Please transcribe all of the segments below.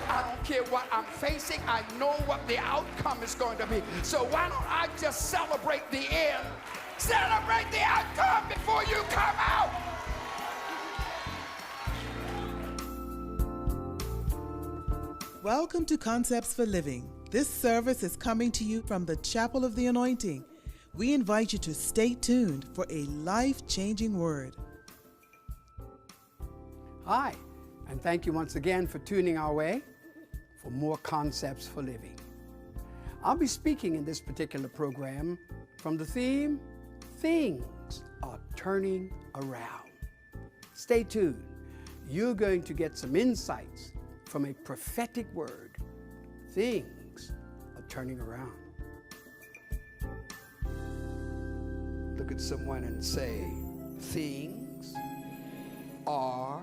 I don't care what I'm facing. I know what the outcome is going to be. So why don't I just celebrate the end? Celebrate the outcome before you come out. Welcome to Concepts for Living. This service is coming to you from the Chapel of the Anointing. We invite you to stay tuned for a life-changing word. Hi, and thank you once again for tuning our way for more Concepts for Living. I'll be speaking in this particular program from the theme, Things Are Turning Around. Stay tuned. You're going to get some insights from a prophetic word. Things are turning around. Look at someone and say, things are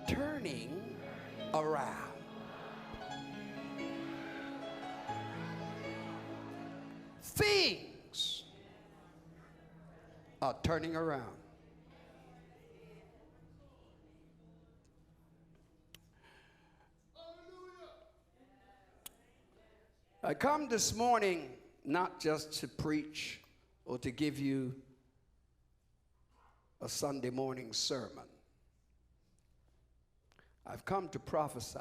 turning around. Things are turning around. I come this morning not just to preach or to give you a Sunday morning sermon. I've come to prophesy.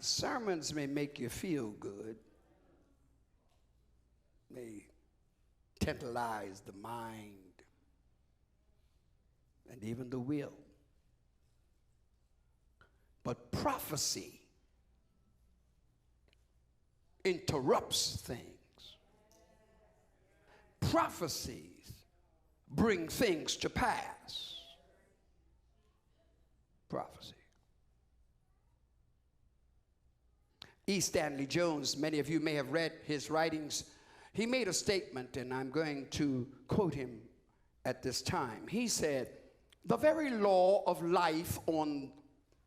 Sermons may make you feel good, may tantalize the mind and even the will. But prophecy interrupts things. Prophecies bring things to pass. Prophecy. E. Stanley Jones, many of you may have read his writings. He made a statement, and I'm going to quote him at this time. He said, "The very law of life on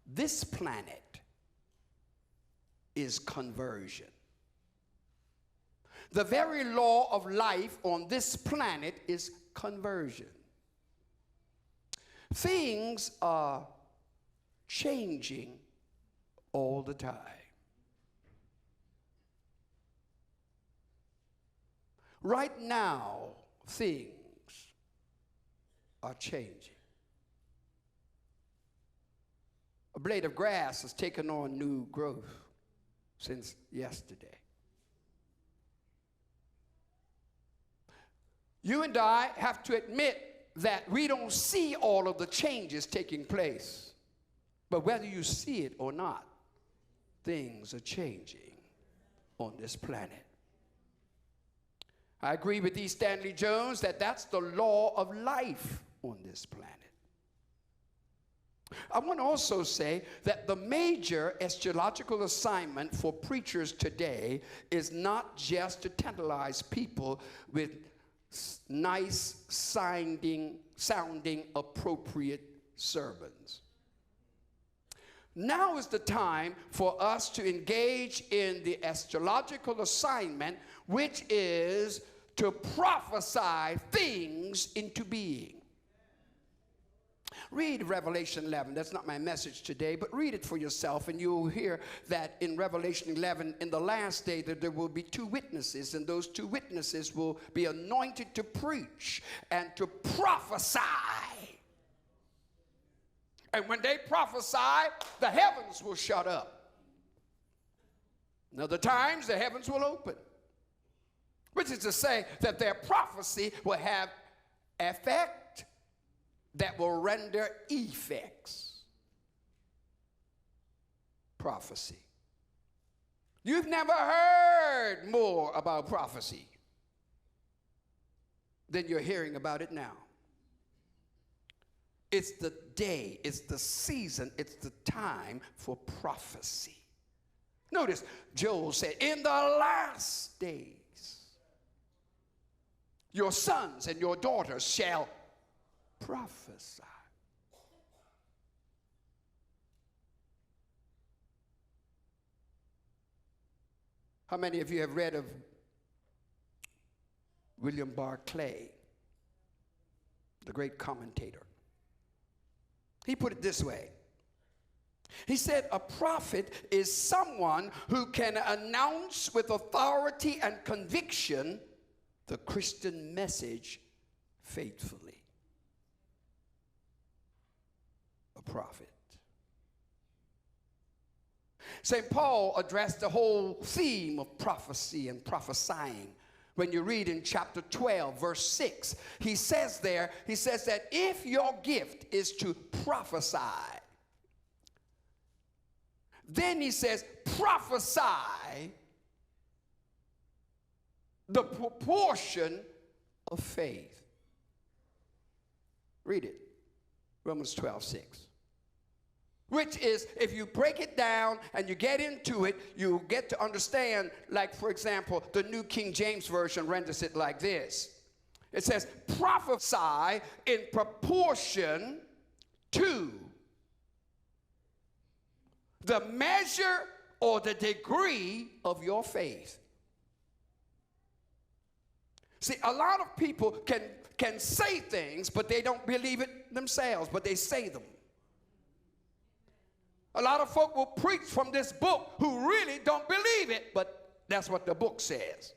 this planet is conversion." The very law of life on this planet is conversion. Things are changing all the time. Right now, things are changing. A blade of grass has taken on new growth since yesterday. You and I have to admit that we don't see all of the changes taking place. But whether you see it or not, things are changing on this planet. I agree with E. Stanley Jones that that's the law of life on this planet. I want to also say that the major eschatological assignment for preachers today is not just to tantalize people with nice sounding appropriate sermons. Now is the time for us to engage in the eschatological assignment, which is to prophesy things into being. Read Revelation 11. That's not my message today, but read it for yourself, and you'll hear that in Revelation 11, in the last day, that there will be two witnesses, and those two witnesses will be anointed to preach and to prophesy. And when they prophesy, the heavens will shut up. And other times, the heavens will open, which is to say that their prophecy will have effect that will render effects. Prophecy. You've never heard more about prophecy than you're hearing about it now. It's the day, it's the season, it's the time for prophecy. Notice, Joel said, in the last days, your sons and your daughters shall prophesy. How many of you have read of William Barclay, the great commentator? He put it this way. He said, a prophet is someone who can announce with authority and conviction the Christian message faithfully. A prophet. St. Paul addressed the whole theme of prophecy and prophesying. When you read in chapter 12, verse 6, he says that if your gift is to prophesy, then he says, prophesy the proportion of faith. Read it. Romans 12:6. Which is, if you break it down and you get into it, you get to understand, like, for example, the New King James Version renders it like this. It says, prophesy in proportion to the measure or the degree of your faith. See, a lot of people can say things, but they don't believe it themselves, but they say them. A lot of folk will preach from this book who really don't believe it, but that's what the book says.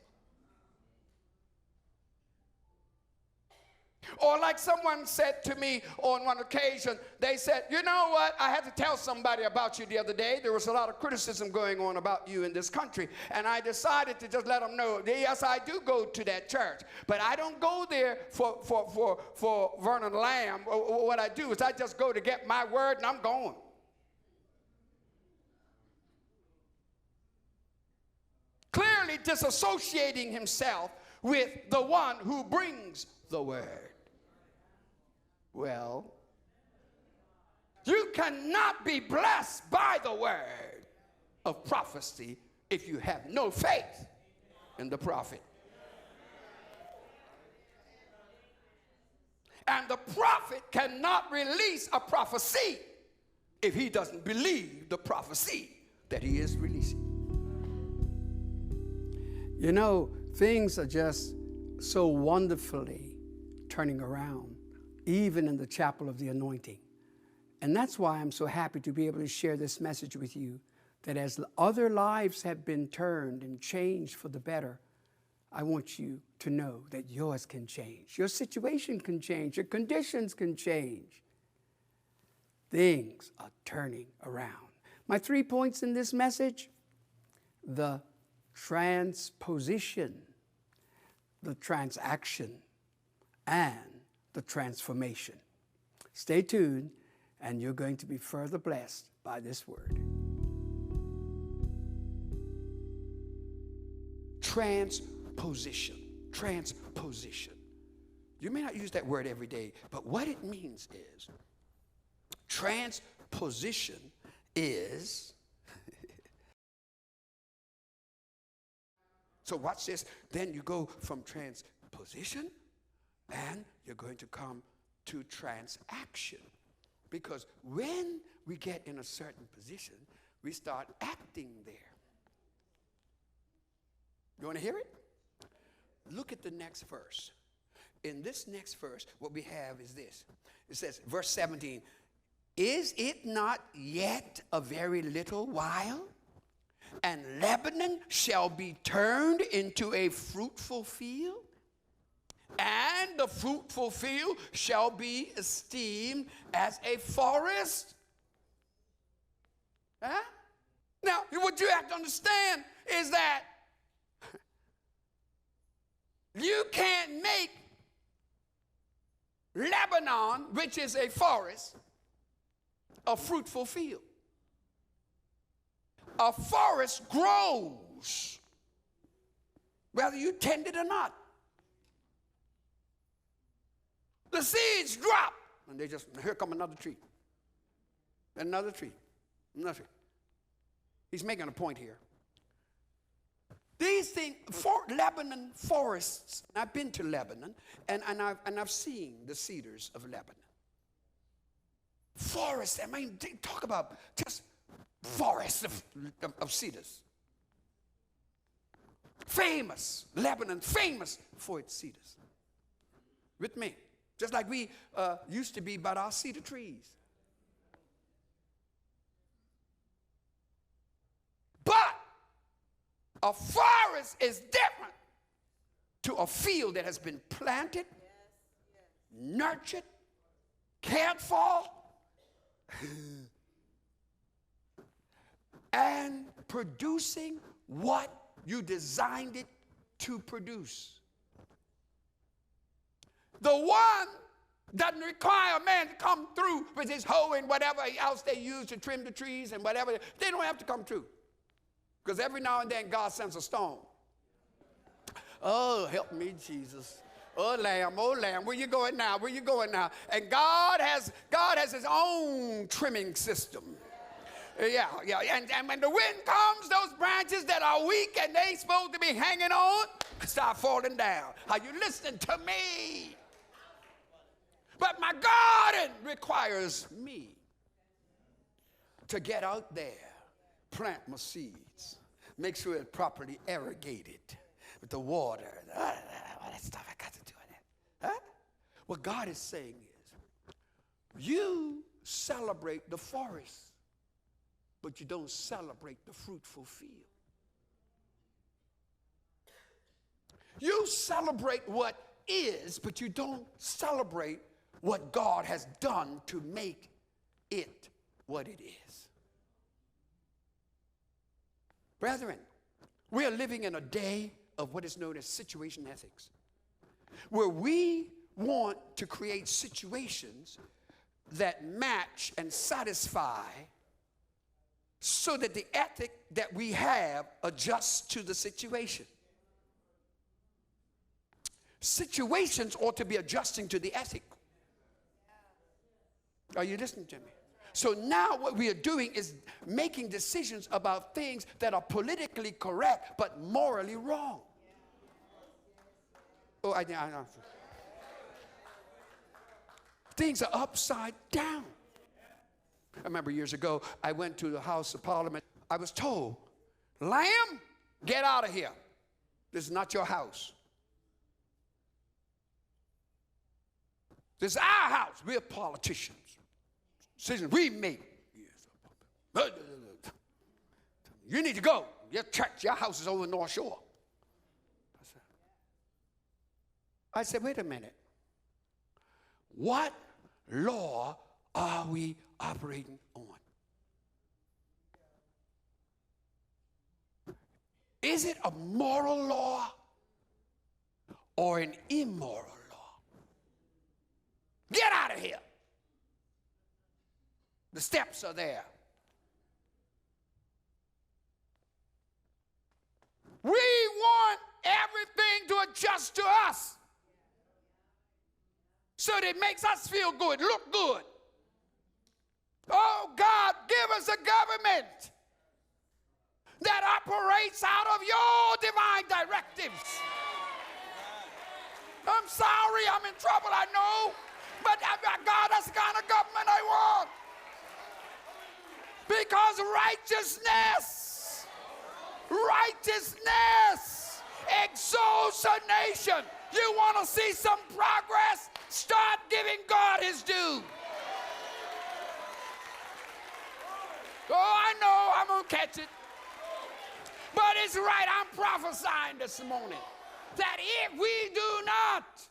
Or like someone said to me on one occasion, they said, you know what, I had to tell somebody about you the other day. There was a lot of criticism going on about you in this country, and I decided to just let them know, yes, I do go to that church, but I don't go there for Vernon Lambe. What I do is I just go to get my word, and I'm going. Clearly disassociating himself with the one who brings the word. Well, you cannot be blessed by the word of prophecy if you have no faith in the prophet. And the prophet cannot release a prophecy if he doesn't believe the prophecy that he is releasing. You know, things are just so wonderfully turning around, even in the chapel of the anointing. And that's why I'm so happy to be able to share this message with you, that as other lives have been turned and changed for the better, I want you to know that yours can change. Your situation can change. Your conditions can change. Things are turning around. My 3 points in this message: the transposition, the transaction, and the transformation. Stay tuned, and you're going to be further blessed by this word. Transposition. Transposition. You may not use that word every day, but what it means is, transposition is so watch this. Then you go from transposition and you're going to come to transaction. Because when we get in a certain position, we start acting there. You want to hear it? Look at the next verse. In this next verse, what we have is this. It says, verse 17, is it not yet a very little while, and Lebanon shall be turned into a fruitful field, and the fruitful field shall be esteemed as a forest? Huh? Now, what you have to understand is that you can't make Lebanon, which is a forest, a fruitful field. A forest grows whether you tend it or not. The seeds drop, and they just, here come another tree, another tree, another tree. He's making a point here. These things, Lebanon forests, I've been to Lebanon, and I've seen the cedars of Lebanon. Forests, I mean, talk about just forests of cedars. Famous, Lebanon, famous for its cedars. With me. Just like we used to be about our cedar trees. A forest is different to a field that has been planted, nurtured, cared for, and producing what you designed it to produce. The one doesn't require a man to come through with his hoe and whatever else they use to trim the trees and whatever. They don't have to come through. Because every now and then God sends a storm. Oh, help me, Jesus. Oh, lamb, where you going now? Where you going now? And God has his own trimming system. Yeah. And when the wind comes, those branches that are weak and they ain't supposed to be hanging on start falling down. Are you listening to me? But my garden requires me to get out there, plant my seeds, make sure it's properly irrigated with the water. All that stuff I got to do in it. Huh? What God is saying is, you celebrate the forest, but you don't celebrate the fruitful field. You celebrate what is, but you don't celebrate what God has done to make it what it is. Brethren, we are living in a day of what is known as situation ethics, where we want to create situations that match and satisfy so that the ethic that we have adjusts to the situation. Situations ought to be adjusting to the ethic. Are you listening to me? So now what we are doing is making decisions about things that are politically correct but morally wrong. Oh, I know. Things are upside down. I remember years ago, I went to the House of Parliament. I was told, Lamb, get out of here. This is not your house. This is our house. We're politicians. Decisions we make. You need to go. Your church, your house is over the North Shore. I said, wait a minute. What law are we operating on? Is it a moral law or an immoral law? Get out of here. The steps are there. We want everything to adjust to us so that it makes us feel good, look good. Oh, God, give us a government that operates out of your divine directives. I'm sorry, I'm in trouble, I know, but God, that's the kind of government I want. Because righteousness exalts a nation. You want to see some progress? Start giving God his due. Oh, I know I'm going to catch it. But it's right, I'm prophesying this morning that if we do not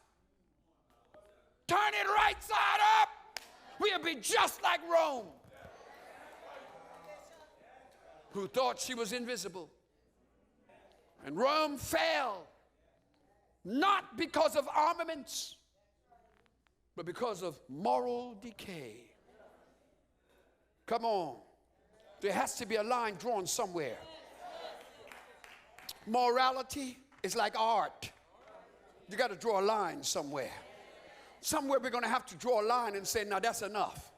turn it right side up, we'll be just like Rome, who thought she was invisible. And Rome fell, not because of armaments, but because of moral decay. Come on. There has to be a line drawn somewhere. Morality is like art. You got to draw a line somewhere. Somewhere we're going to have to draw a line and say, now that's enough.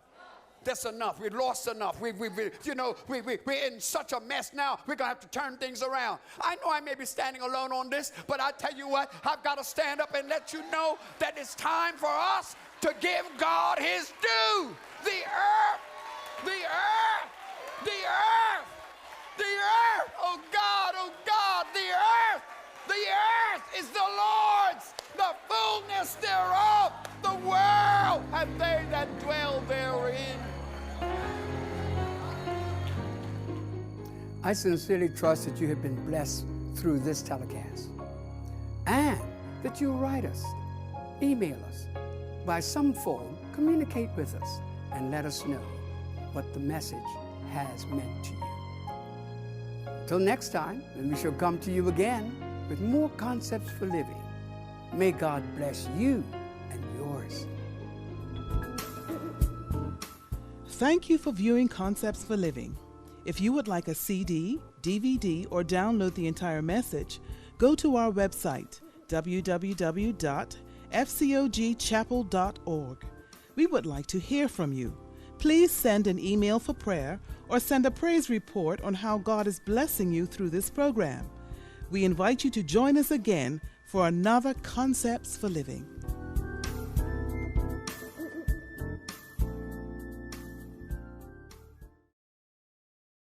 That's enough. We've lost enough. We're in such a mess now. We're going to have to turn things around. I know I may be standing alone on this, but I tell you what, I've got to stand up and let you know that it's time for us to give God his due. The earth, the earth, the earth, the earth, oh God, the earth is the Lord's, the fullness thereof, the world, and they that dwell therein. I sincerely trust that you have been blessed through this telecast. And that you'll write us, email us, by some form, communicate with us, and let us know what the message has meant to you. Till next time, when we shall come to you again with more concepts for living, may God bless you and yours. Thank you for viewing Concepts for Living. If you would like a CD, DVD, or download the entire message, go to our website, www.fcogchapel.org. We would like to hear from you. Please send an email for prayer or send a praise report on how God is blessing you through this program. We invite you to join us again for another Concepts for Living.